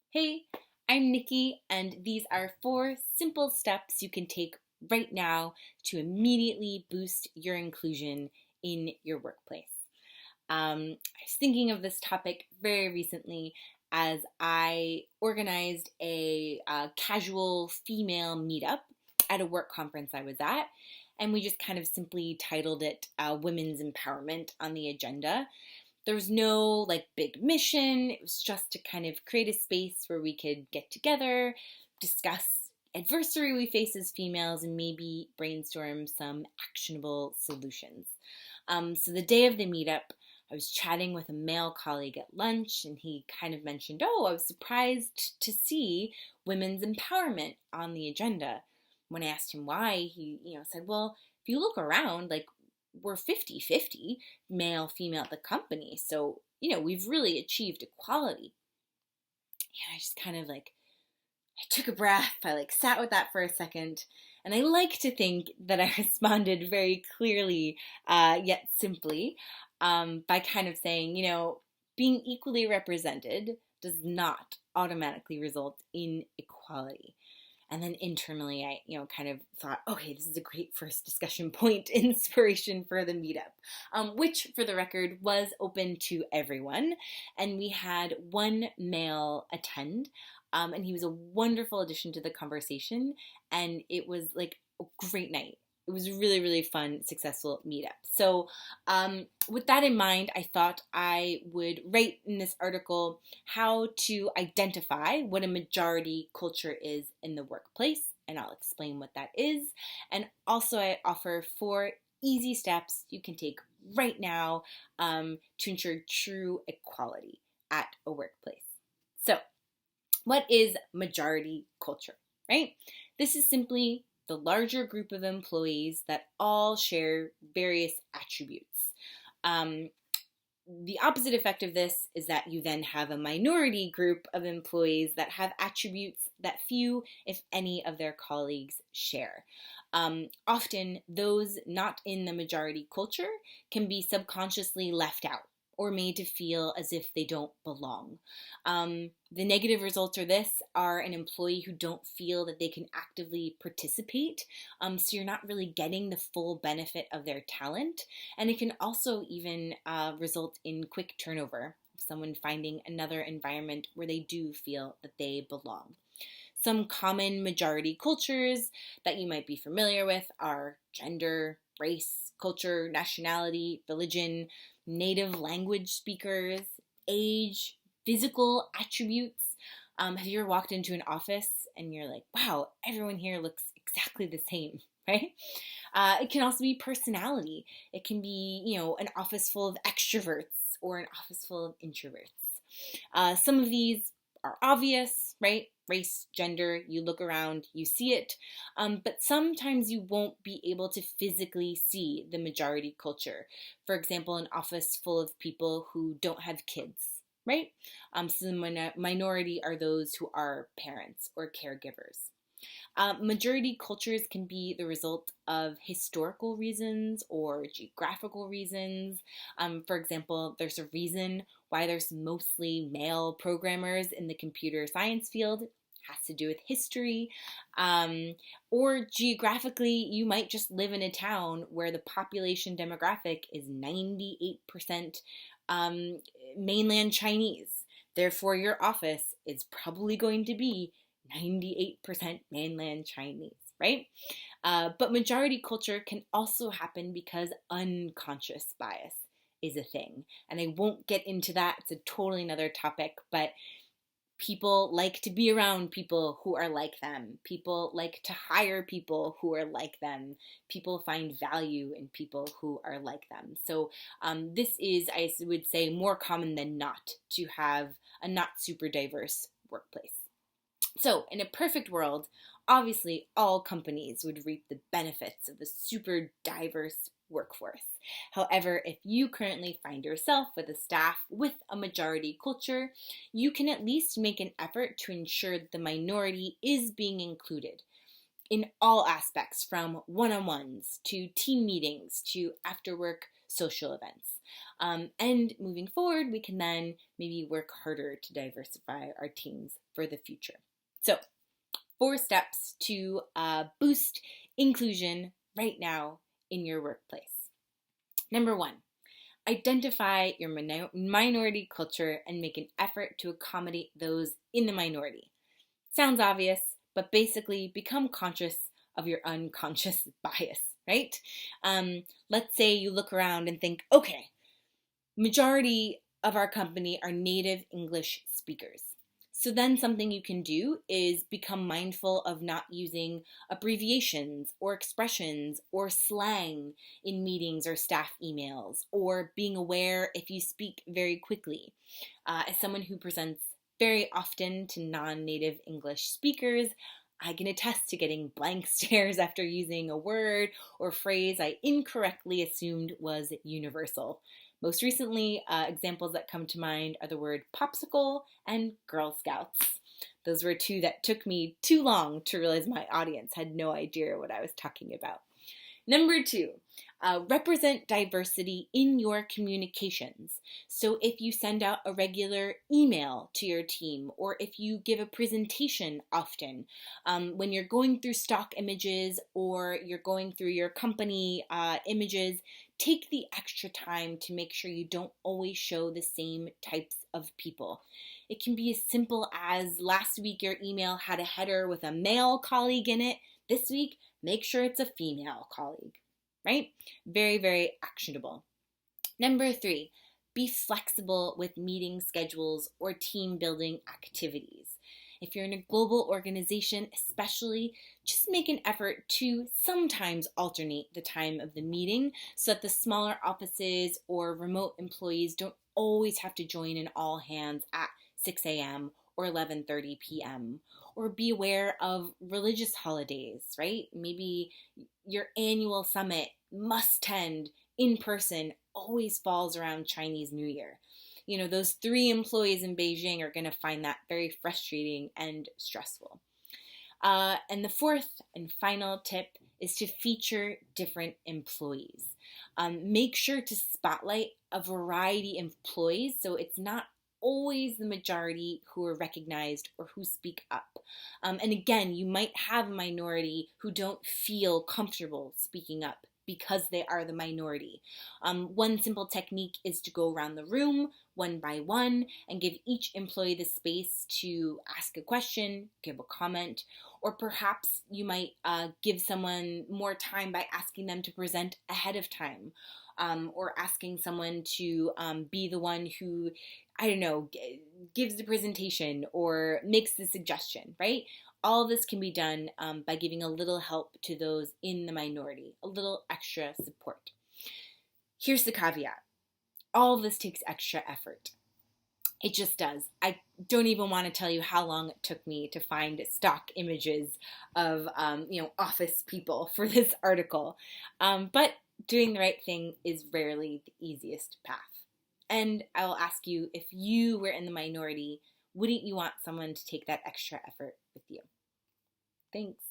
Hey, I'm Nikki, and these are 4 simple steps you can take right now to immediately boost your inclusion in your workplace. I was thinking of this topic very recently as I organized a casual female meetup at a work conference I was at, and we just kind of simply titled it Women's Empowerment on the agenda. There was no big mission. It was just to kind of create a space where we could get together, discuss adversity we face as females, and maybe brainstorm some actionable solutions. So the day of the meetup, I was chatting with a male colleague at lunch, and he kind of mentioned, "Oh, I was surprised to see women's empowerment on the agenda." When I asked him why, he said, "Well, if you look around, we're 50-50 male, female at the company. So, we've really achieved equality." And I just kind of I took a breath. I sat with that for a second. And I like to think that I responded very clearly, yet simply, by kind of saying, being equally represented does not automatically result in equality. And then internally, I, kind of thought, okay, this is a great first discussion point, inspiration for the meetup, which, for the record, was open to everyone. And we had one male attend, and he was a wonderful addition to the conversation. And it was a great night. It was a really, really fun, successful meetup. So, with that in mind, I thought I would write in this article how to identify what a majority culture is in the workplace, and I'll explain what that is. And also, I offer 4 easy steps you can take right now to ensure true equality at a workplace. So, what is majority culture, right? This is simply the larger group of employees that all share various attributes. The opposite effect of this is that you then have a minority group of employees that have attributes that few, if any, of their colleagues share. Often, those not in the majority culture can be subconsciously left out or made to feel as if they don't belong. The negative results of this are an employee who don't feel that they can actively participate, so you're not really getting the full benefit of their talent, and it can also even result in quick turnover of someone finding another environment where they do feel that they belong. Some common majority cultures that you might be familiar with are gender, race, culture, nationality, religion, native language speakers, age, physical attributes. Have you ever walked into an office and you're like, wow, everyone here looks exactly the same, right? It can also be personality. It can be, an office full of extroverts or an office full of introverts. Some of these are obvious, right? Race, gender, you look around, you see it. But sometimes you won't be able to physically see the majority culture. For example, an office full of people who don't have kids, right? So the minority are those who are parents or caregivers. Majority cultures can be the result of historical reasons or geographical reasons. For example, there's a reason why there's mostly male programmers in the computer science field. It has to do with history. Or geographically, you might just live in a town where the population demographic is 98% mainland Chinese. Therefore, your office is probably going to be 98% mainland Chinese, right? But majority culture can also happen because unconscious bias is a thing. And I won't get into that. It's a totally another topic, but people like to be around people who are like them. People like to hire people who are like them. People find value in people who are like them. So this is, I would say, more common than not to have a not super diverse workplace. So, in a perfect world, obviously all companies would reap the benefits of a super diverse workforce. However, if you currently find yourself with a staff with a majority culture, you can at least make an effort to ensure that the minority is being included in all aspects, from one-on-ones to team meetings to after work social events. And moving forward, we can then maybe work harder to diversify our teams for the future. So, 4 steps to boost inclusion right now in your workplace. Number 1, identify your minority culture and make an effort to accommodate those in the minority. Sounds obvious, but basically become conscious of your unconscious bias, right? Let's say you look around and think, okay, majority of our company are native English speakers. So then something you can do is become mindful of not using abbreviations or expressions or slang in meetings or staff emails, or being aware if you speak very quickly. As someone who presents very often to non-native English speakers, I can attest to getting blank stares after using a word or phrase I incorrectly assumed was universal. Most recently, examples that come to mind are the word popsicle and Girl Scouts. Those were 2 that took me too long to realize my audience had no idea what I was talking about. Number 2, represent diversity in your communications. So if you send out a regular email to your team, or if you give a presentation often, when you're going through stock images or you're going through your company images, take the extra time to make sure you don't always show the same types of people. It can be as simple as last week your email had a header with a male colleague in it. This week, make sure it's a female colleague, right? Very, very actionable. Number 3, be flexible with meeting schedules or team building activities. If you're in a global organization, especially, just make an effort to sometimes alternate the time of the meeting so that the smaller offices or remote employees don't always have to join an all hands at 6 a.m. or 11:30 p.m. Or be aware of religious holidays, right? Maybe your annual summit must attend in person always falls around Chinese New Year. You know, those 3 employees in Beijing are going to find that very frustrating and stressful. And the 4th and final tip is to feature different employees. Make sure to spotlight a variety of employees so it's not always the majority who are recognized or who speak up. And again, you might have a minority who don't feel comfortable speaking up because they are the minority. One simple technique is to go around the room one by one and give each employee the space to ask a question, give a comment, or perhaps you might give someone more time by asking them to present ahead of time, or asking someone to be the one who, I don't know, gives the presentation or makes the suggestion, right? All of this can be done by giving a little help to those in the minority, a little extra support. Here's the caveat. All of this takes extra effort. It just does. I don't even want to tell you how long it took me to find stock images of, office people for this article. But doing the right thing is rarely the easiest path. And I will ask you, if you were in the minority, wouldn't you want someone to take that extra effort with you? Thanks.